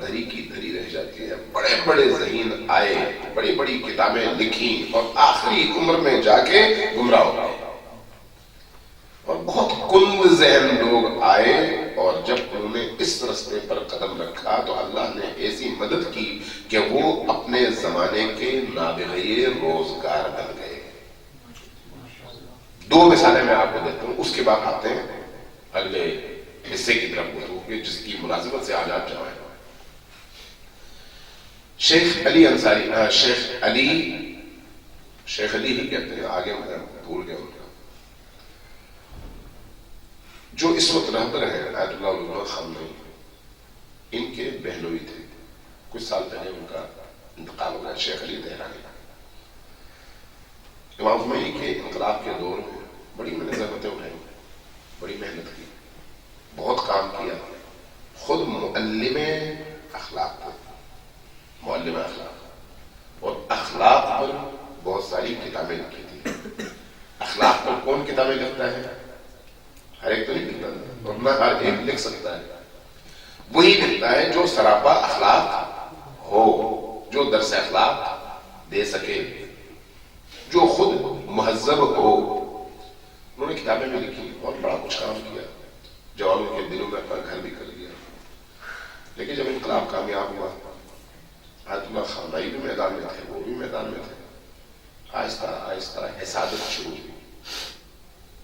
دھری کی دھری رہ جاتی ہے. بڑے بڑے ذہین آئے, بڑی بڑی کتابیں لکھی, اور آخری عمر میں جا کے گمراہ ہو گئے. اور بہت کند ذہن لوگ آئے, اور جب انہوں نے اس رستے پر قدم رکھا تو اللہ نے ایسی مدد کی کہ وہ اپنے زمانے کے نابغے روزگار بن گئے. 2 مثالیں میں آپ کو دیتا ہوں, اس کے بعد آتے ہیں اگلے حصے کی طرف گفتگو جس کی مناسبت سے آج آپ جمع ہیں. شیخ علی انصاری, شیخ علی ہی کہتے ہیں, آگے میں بھول گیا ان کا, جو اس وقت رہبر ہیں آیت اللہ علامہ خامنہئی, ان کے بہنوئی تھے. کچھ سال پہلے ان کا انتقال ہو گیا, شیخ علی تہرانی. امام خمینی کے انقلاب کے دور میں بڑی میں نے زحمتیں اٹھائی, بڑی محنت کی, بہت کام کیا. خود معلم اخلاق تھے, معلم اخلاق, اور اخلاق پر بہت ساری کتابیں لکھی تھی. اخلاق پر کون کتابیں لکھتا ہے؟ ہر ایک تو نہیں لکھتا, اور نہ ہر ایک لکھ سکتا ہے. وہی لکھتا ہے جو سراپا اخلاق ہو, جو درس اخلاق دے سکے, جو خود مہذب ہو. انہوں نے کتابیں بھی لکھی اور بڑا کچھ کام کیا, جوانوں کے دلوں میں اپنا گھر بھی کر لیا. لیکن جب انقلاب کامیاب ہوا, آیت اللہ خامنہئی بھی میدان میں تھے, وہ بھی میدان میں تھے. آہستہ آہستہ حسادت شروع ہوئی,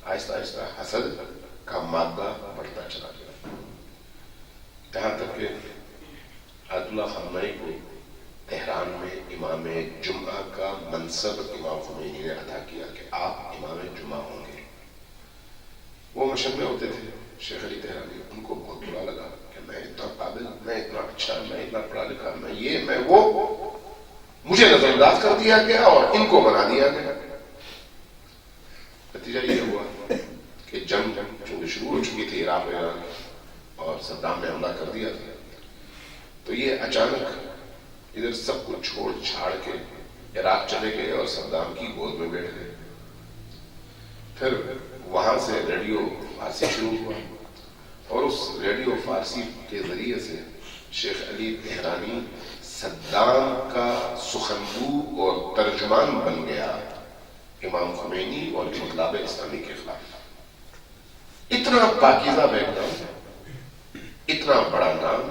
آہستہ آہستہ حسد کا مادہ بڑھتا چلا گیا, یہاں تک کہ آیت اللہ خامنہئی کو تہران میں امام جمعہ کا منصب امام خمینی نے ادا کیا کہ آپ امام جمعہ ہوں گے. وہ مشن ہوتے تھے شیخ علی تہرانی, ان کو بہت برا لگا کہ میں اتنا قابل, میں اتنا اچھا, میں اتنا پڑھا لکھا, میں یہ میں وہ, مجھے نظر انداز کر دیا گیا اور ان کو بنا دیا گیا. نتیجہ یہ ہوا کہ جنگ چونکہ شروع ہو چکی تھی عراق میں, اور صدام نے حملہ کر دیا تھا, تو یہ اچانک ادھر سب کو چھوڑ چھاڑ کے عراق چلے گئے اور صدام کی گود میں بیٹھ گئے. پھر وہاں سے ریڈیو فارسی شروع ہوا, اور اس ریڈیو فارسی کے ذریعے سے شیخ علی تہرانی صدام کا سخنگو اور ترجمان بن گیا امام خمینی اور انقلاب اسلامی کے خلاف. اتنا پاکیزہ بیک گراؤنڈ, اتنا بڑا نام,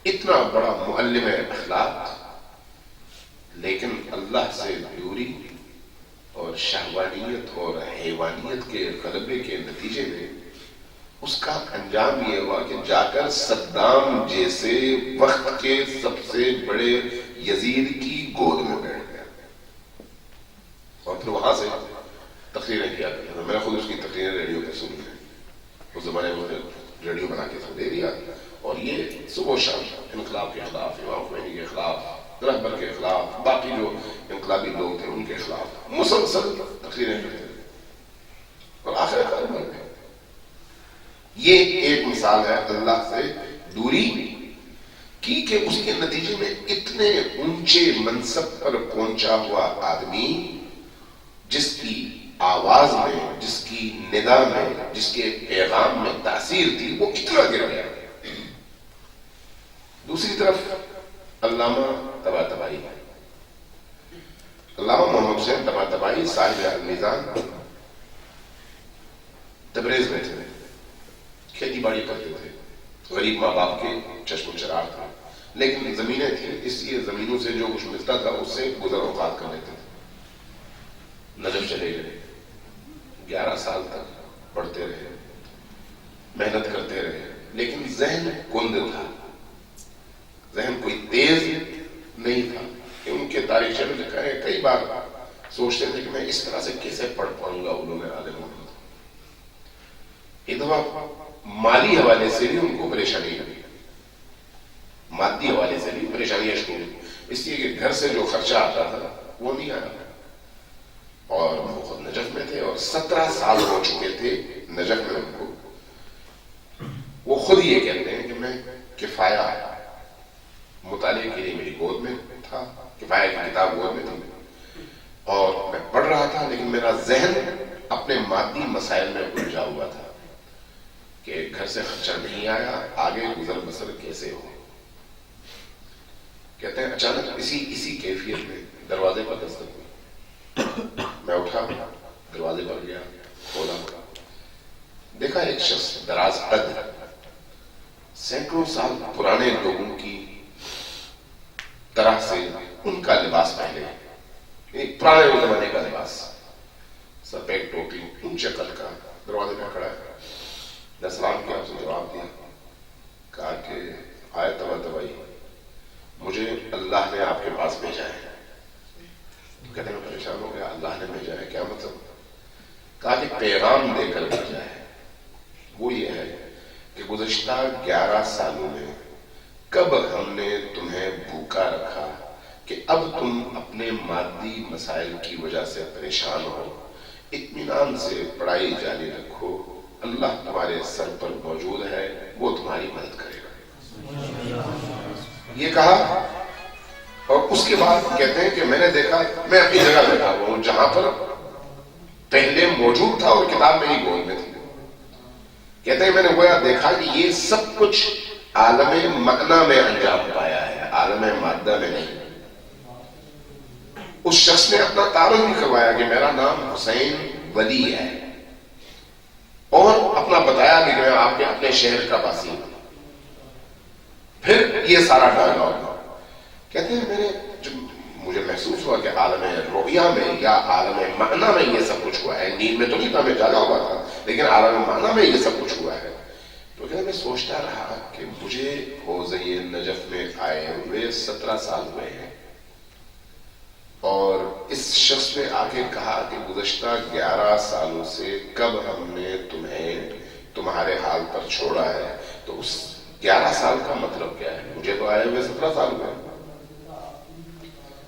اتنا بڑا معلم اخلاق, لیکن اللہ سے دوری اور شہوانیت اور حیوانیت کے غلبے کے نتیجے میں اس کا انجام یہ ہوا کہ جا کر صدام جیسے وقت کے سب سے بڑے یزید کی گود میں بیٹھ گیا, اور پھر وہاں سے تقریریں کیا کرتا. میں نے خود اس کی تقریریں ریڈیو پہ سنی ہیں, اس زمانے میں ریڈیو بنا کے دے دیا, اور یہ صبح و شام انقلاب کے خلاف, امام خمینی کے خلاف, رہبر کے خلاف, باقی جو انقلابی لوگ تھے ان کے خلاف مسلسل تقریریں کرتے تھے, اور آخر کار مر گئے. یہ ایک مثال ہے اللہ سے دوری کی کہ اس کے نتیجے میں اتنے اونچے منصب پر پہنچا ہوا آدمی, جس کی آواز میں, جس کی ندا میں, جس کے پیغام میں تاثیر تھی, وہ اتنا گر گیا. دوسری طرف علامہ طباطبائی, علامہ محمد حسین طباطبائی صاحب المیزان تبریز میں تھے, کھیتی باڑی کرتے تھے, غریب ماں باپ کے چشم و چراغ تھا, لیکن زمینیں تھیں, اس لیے زمینوں سے جو کچھ ملتا تھا اس سے گزر اوقات کر لیتے تھے. نجف چلے گئے, 11 سال تک پڑھتے رہے, محنت کرتے رہے, لیکن ذہن کند تھا, ذہن کوئی تیز نہیں تھا. کہ ان کے تاریخ میں لکھا ہے, کئی بار سوچتے تھے کہ میں اس طرح سے کیسے پڑھ پاؤں گا علوم عالم. ایک دفعہ مالی حوالے سے بھی ان کو پریشانی ہوئی, مادی حوالے سے بھی پریشانیاں شروع ہوئی, اس لیے کہ گھر سے جو خرچہ آتا تھا وہ نہیں آیا, اور وہ خود نجف میں تھے اور 17 سال ہو چکے تھے نجف میں ان کو. وہ خود یہ کہتے ہیں کہ میں کفایہ مطالعے کے لیے میری گود میں تھا, کفایہ کی کتاب گود میں تھی, اور میں پڑھ رہا تھا, لیکن میرا ذہن اپنے مادی مسائل میں الجھا ہوا تھا کہ گھر سے خرچہ نہیں آیا, آگے گزر بسر کیسے ہو. کہتے ہیں اچانک اسی کیفیت میں دروازے پر دستک ہوئی. میں اٹھا, دروازے پر گیا, کھولا, دیکھا ایک شخص دراز قد, سینکڑوں سال پرانے لوگوں کی طرح سے ان کا لباس پہنے, ایک پرانے زمانے کا لباس, سر پہ ایک ٹوپی, اونچے قد کا, دروازے پہ کھڑا ہے. میں سلام کیا, اس نے جواب دیا, کہا کہ آئے تبائی, مجھے اللہ نے آپ کے پاس بھیجا ہے. کہتے ہیں پریشان ہو گیا, اللہ نے بھیجا ہے کیا مطلب؟ کہا کہ پیغام دے کر بھیجا ہے. وہ یہ ہے کہ گزشتہ 11 سالوں میں کب ہم نے تمہیں بھوکا رکھا کہ اب تم اپنے مادی مسائل کی وجہ سے پریشان ہو. اطمینان سے پڑھائی جاری رکھو, اللہ تمہارے سر پر موجود ہے, وہ تمہاری مدد کرے گا. یہ کہا, اور اس کے بعد کہتے ہیں کہ میں نے دیکھا, میں اپنی جگہ بیٹھا ہوا ہوں جہاں پر پہلے موجود تھا اور کتاب میری گود میں تھی. کہتے ہیں میں نے گویا دیکھا کہ یہ سب کچھ عالم معنی میں انجام پایا ہے, عالم مادہ میں نہیں. اس شخص نے اپنا تعارف بھی کروایا کہ میرا نام حسین ولی ہے, اور اپنا بتایا کہ میں آپ کے اپنے شہر کا باسی ہوں. پھر یہ سارا ڈائلاگ. کہتے ہیں میں نے جب مجھے محسوس ہوا کہ عالم رویہ میں یا عالم معنی میں یہ سب کچھ ہوا ہے, نیند میں تو نہیں تھا, میں جاگا ہوا تھا, لیکن عالم معنی میں یہ سب کچھ ہوا ہے. تو کہتے میں سوچتا رہا کہ مجھے حوزہ نجف میں آئے ہوئے 17 سال ہوئے ہیں, اور اس شخص نے آ کے کہا کہ گزشتہ 11 سالوں سے کب ہم نے تمہیں تمہارے حال پر چھوڑا ہے. تو اس 11 سال کا مطلب کیا ہے؟ مجھے تو آئے ہوئے 17 سال ہوئے.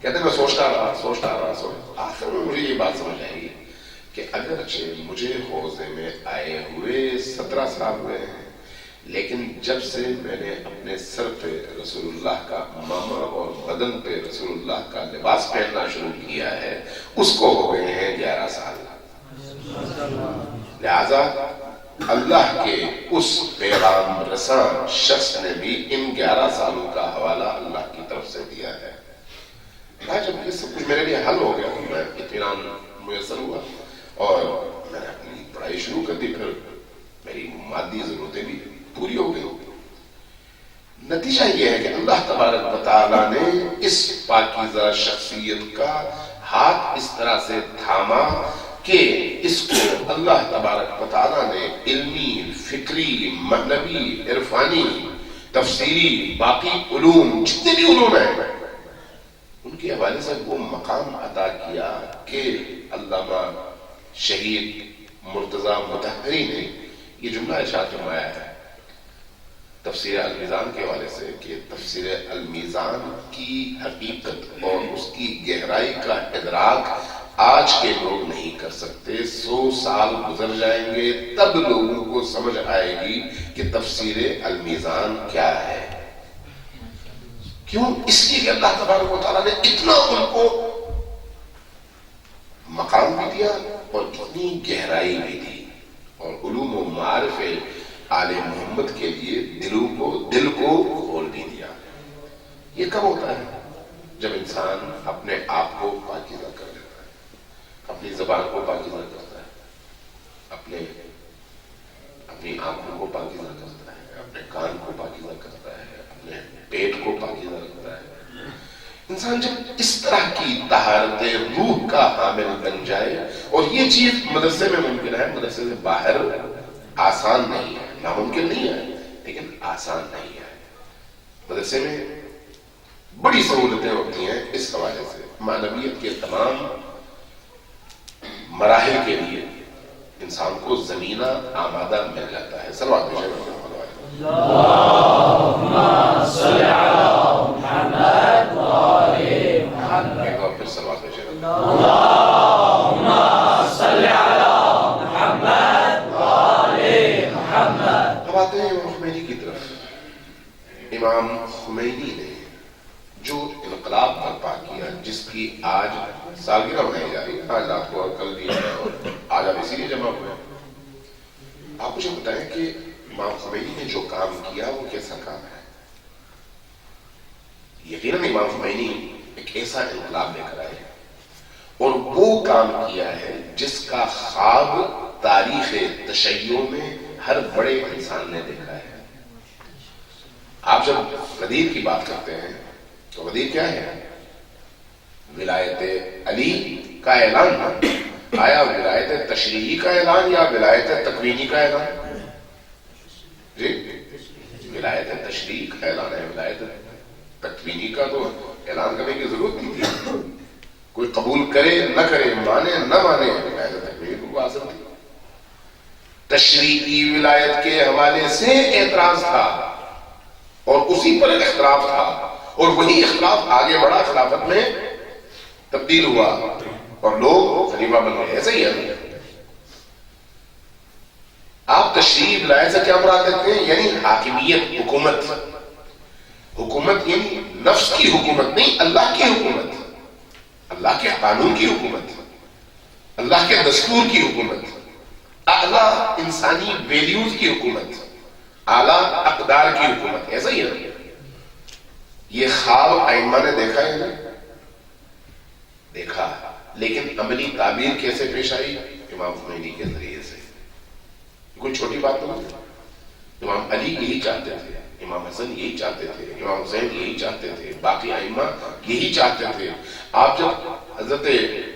کہتے ہیں میں سوچتا رہا, آخر میں مجھے یہ بات سمجھ آئی کہ اگرچہ مجھے حوضے میں آئے ہوئے 17 سال ہوئے ہیں, لیکن جب سے میں نے اپنے سر پہ رسول اللہ کا امامہ اور بدن پہ رسول اللہ کا لباس پہننا شروع کیا ہے, اس کو ہو گئے ہیں 11 سال. لہذا اللہ کے اس پیغام رساں شخص نے بھی ان 11 سالوں کا حوالہ اللہ کی طرف سے دیا ہے. جب یہ سب کچھ میرے لیے حل ہو گیا تو میں اطمینان میسر ہوا, اور میں نے اپنی پڑھائی شروع کر دی. پھر میری مادی ضرورتیں بھی پوری ہو گئی. نتیجہ یہ ہے کہ اللہ تبارک و تعالیٰ نے اس پاکیزہ شخصیت کا ہاتھ اس طرح سے تھاما کہ اس کو اللہ تبارک و تعالیٰ نے علمی, فکری, معنوی, عرفانی, تفسیری, باقی علوم جتنے بھی علوم ہیں ان کے حوالے سے وہ مقام عطا کیا کہ علامہ شہید مرتضی مطہری نے یہ جملہ ارشاد فرمایا ہے تفسیر المیزان کے حوالے سے کہ تفسیر المیزان کی حقیقت اور اس کی گہرائی کا ادراک آج کے لوگ نہیں کر سکتے. 100 سال گزر جائیں گے تب لوگوں کو سمجھ آئے گی کہ تفسیر المیزان کیا ہے. کیوں؟ اس لیے کہ اللہ تبارک و تعالیٰ نے اتنا ان کو مقام بھی دیا اور اتنی گہرائی بھی دی, اور علوم و معارف آل محمد کے لیے دل کو کھول بھی دیا. یہ کب ہوتا ہے؟ جب انسان اپنے آپ کو پاکیزہ کر لیتا ہے, اپنی زبان کو پاکیزہ کرتا ہے, اپنی آنکھوں کو پاکیزہ کرتا ہے, اپنے کان کو پاکیزہ کرتا ہے, اپنے پیٹ کو پاکیزہ رکھتا ہے. انسان جب اس طرح کی طہارت روح کا حامل بن جائے, اور یہ چیز مدرسے میں ممکن ہے, مدرسے سے باہر آسان نہیں ہے, ناممکن نہیں ہے لیکن آسان نہیں ہے. مدرسے میں بڑی سہولتیں ہوتی ہیں اس حوالے سے, معنویت کے تمام مراحل کے لیے انسان کو زمینہ آمادہ مل جاتا ہے. صلوات بھیجیں اللہم صلی علی محمد وآل محمد. ایک اور پھر صلوات بھیجیں اللہم صلی علی محمد وآل محمد. اب آتے ہیں امام خمینی کی طرف. امام خمینی نے جو انقلاب برپا کیا, جس کی آج سالگرہ منائی جا رہی ہے, آج رات کو اور کل بھی ہے, اور آج آپ اسی لیے جمع ہوئے, آپ مجھے بتائیں کہ امام خمینی نے جو کام کیا وہ کیسا کام ہے؟ یقیناً امام خمینی ایک ایسا انقلاب لے کر آئے اور وہ کام کیا ہے جس کا خواب تاریخ تشیع میں ہر بڑے انسان نے دیکھا ہے. آپ جب غدیر کی بات کرتے ہیں تو غدیر کیا ہے؟ ولایت علی کا اعلان. آیا ولایت تشریعی کا اعلان یا ولایت تکوینی کا اعلان؟ جی ولایت تشریعی کا اعلان ہے. ولایت تکوینی کا تو اعلان کرنے کی ضرورت نہیں تھی. کوئی قبول کرے نہ کرے، مانے نہ مانے، ولایت تکوینی کو حاصل تھی. تشریعی ولایت کے حوالے سے اعتراض تھا اور اسی پر اختلاف تھا، اور وہی اختلاف آگے بڑھا، خلافت میں تبدیل ہوا اور لوگ خلیفہ بن گئے. ایسا ہی ہے. آپ تشریعی ولایت سے کیا مراد رکھتے ہیں؟ یعنی حاکمیت، حکومت. حکومت یعنی نفس کی حکومت نہیں، اللہ کی حکومت، اللہ کے قانون کی حکومت، اللہ کے دستور کی حکومت، اعلیٰ انسانی ویلیوز کی حکومت، اعلیٰ اقدار کی حکومت. ایسا ہی ہے. یہ خواب ائمہ نے دیکھا ہے نا؟ دیکھا، لیکن عملی تعبیر کیسے پیش آئی؟ امام خمینی کے ذریعے سے. کوئی چھوٹی بات نہیں. امام علی یہی چاہتے تھے، امام حسن یہی چاہتے تھے، امام حسین یہی چاہتے تھے، باقی ائمہ یہی چاہتے تھے. آپ جب حضرت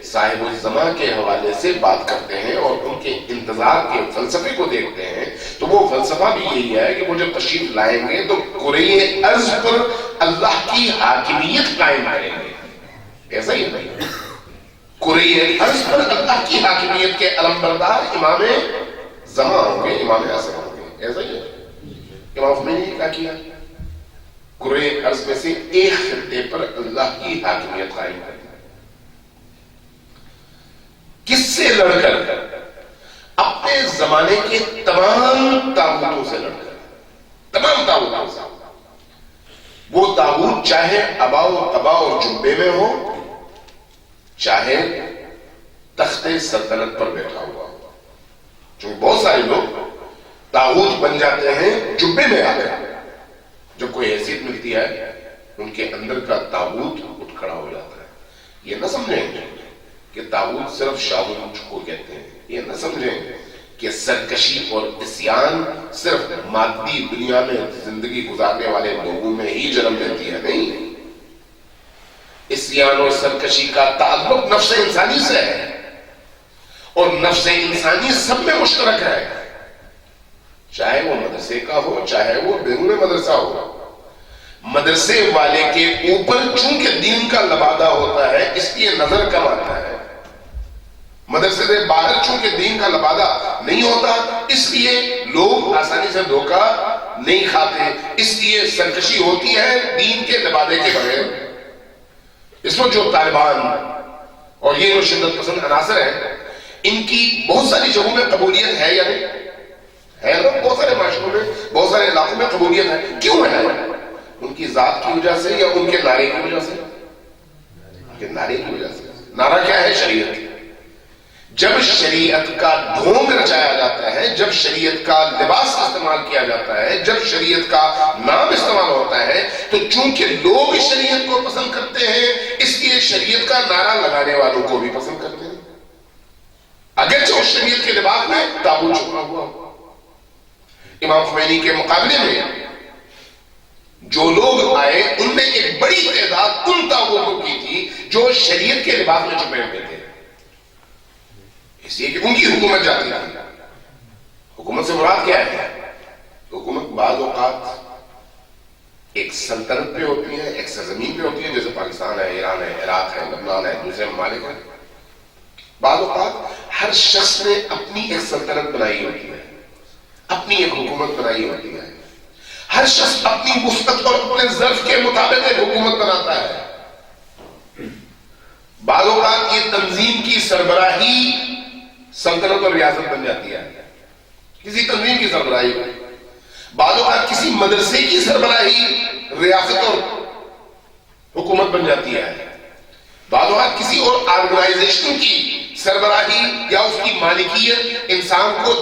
صاحب الزمان کے حوالے سے بات کرتے ہیں اور ان کے انتظار کے فلسفے کو دیکھتے ہیں تو وہ فلسفہ بھی یہی ہے کہ وہ جب تشریف لائیں گے تو کرۂ ارض پر اللہ کی حاکمیت قائم کریں گے. ایسا ہی نہیں. کرۂ ارض پر اللہ کی حاکمیت کے علمبردار امام زمان ہوں گے، امام اعظم ہوں گے. ایسا ہی ہے. امام خمینی نے کیا کیا؟ کرۂ ارض میں سے ایک خطے پر اللہ کی حاکمیت قائم کریں. کس سے لڑ کر؟ اپنے زمانے کے تمام طاغوتوں سے لڑ کر. تمام طاغوتوں سے. وہ طاغوت چاہے ابا و قبا اور جبے میں ہو، چاہے تخت سلطنت پر بیٹھا ہوا ہو. چونکہ بہت سارے لوگ طاغوت بن جاتے ہیں جبے میں آ کر. جب کوئی حیثیت ملتی ہے ان کے اندر کا طاغوت اٹھ کھڑا ہو جاتا ہے. یہ نہ سمجھیں کہ طاغوت صرف شاہون کو کہتے ہیں. یہ نہ سمجھیں کہ سرکشی اور عصیان صرف مادی دنیا میں زندگی گزارنے والے لوگوں میں ہی جنم لیتی ہے. نہیں، عصیان اور سرکشی کا تعلق نفس انسانی سے ہے، اور نفس انسانی سب میں مشترک ہے، چاہے وہ مدرسے کا ہو چاہے وہ بیرون مدرسہ ہو. مدرسے والے کے اوپر چونکہ دین کا لبادہ ہوتا ہے اس لیے نظر کم آتا ہے. مدرسے سے باہر چونکہ دین کا لبادہ نہیں ہوتا اس لیے لوگ آسانی سے دھوکہ نہیں کھاتے، اس لیے سرکشی ہوتی ہے دین کے لبادے کے بغیر. اس وقت جو طالبان اور یہ جو شدت پسند عناصر ہیں ان کی بہت ساری جگہوں میں قبولیت ہے یا نہیں ہے؟ بہت سارے معاشروں میں، بہت سارے علاقوں میں قبولیت ہے. کیوں ہے؟ ان کی ذات کی وجہ سے یا ان کے نعرے کی وجہ سے؟ ان کے نعرے کی وجہ سے. نعرہ کیا ہے؟ شریعت. جب شریعت کا ڈھونگ رچایا جاتا ہے، جب شریعت کا لباس استعمال کیا جاتا ہے، جب شریعت کا نام استعمال ہوتا ہے تو چونکہ لوگ شریعت کو پسند کرتے ہیں اس لیے شریعت کا نعرہ لگانے والوں کو بھی پسند کرتے ہیں، اگرچہ اس شریعت کے لباس میں تابوت چھپا ہوا. امام خمینی کے مقابلے میں جو لوگ آئے ان میں ایک بڑی تعداد ان تابوتوں کی تھی جو شریعت کے لباس میں چھپے ہوئے تھے، اس لیے کہ ان کی حکومت جاتی تھی. حکومت سے مراد کیا ہے؟ حکومت بعض اوقات ایک سلطنت پہ ہوتی ہے، ایک سرزمین پہ ہوتی ہے، جیسے پاکستان ہے، ایران ہے، عراق ہے، لبنان ہے، دوسرے ممالک ہیں. بعض اوقات ہر شخص نے اپنی ایک سلطنت بنائی ہوتی ہے، اپنی ایک حکومت بنائی ہوتی ہے. ہر شخص اپنی وسعت اور اپنے ظرف کے مطابق ایک حکومت بناتا ہے. بعض اوقات یہ تنظیم کی سربراہی سلطنت اور ریاست بن جاتی ہے، کسی تنظیم کی سربراہی. بعض اوقات کسی مدرسے کی سربراہی ریاست اور حکومت بن جاتی ہے. بعض اوقات کسی اور آرگنائزیشن کی سربراہی یا اس کی مالکیت انسان کو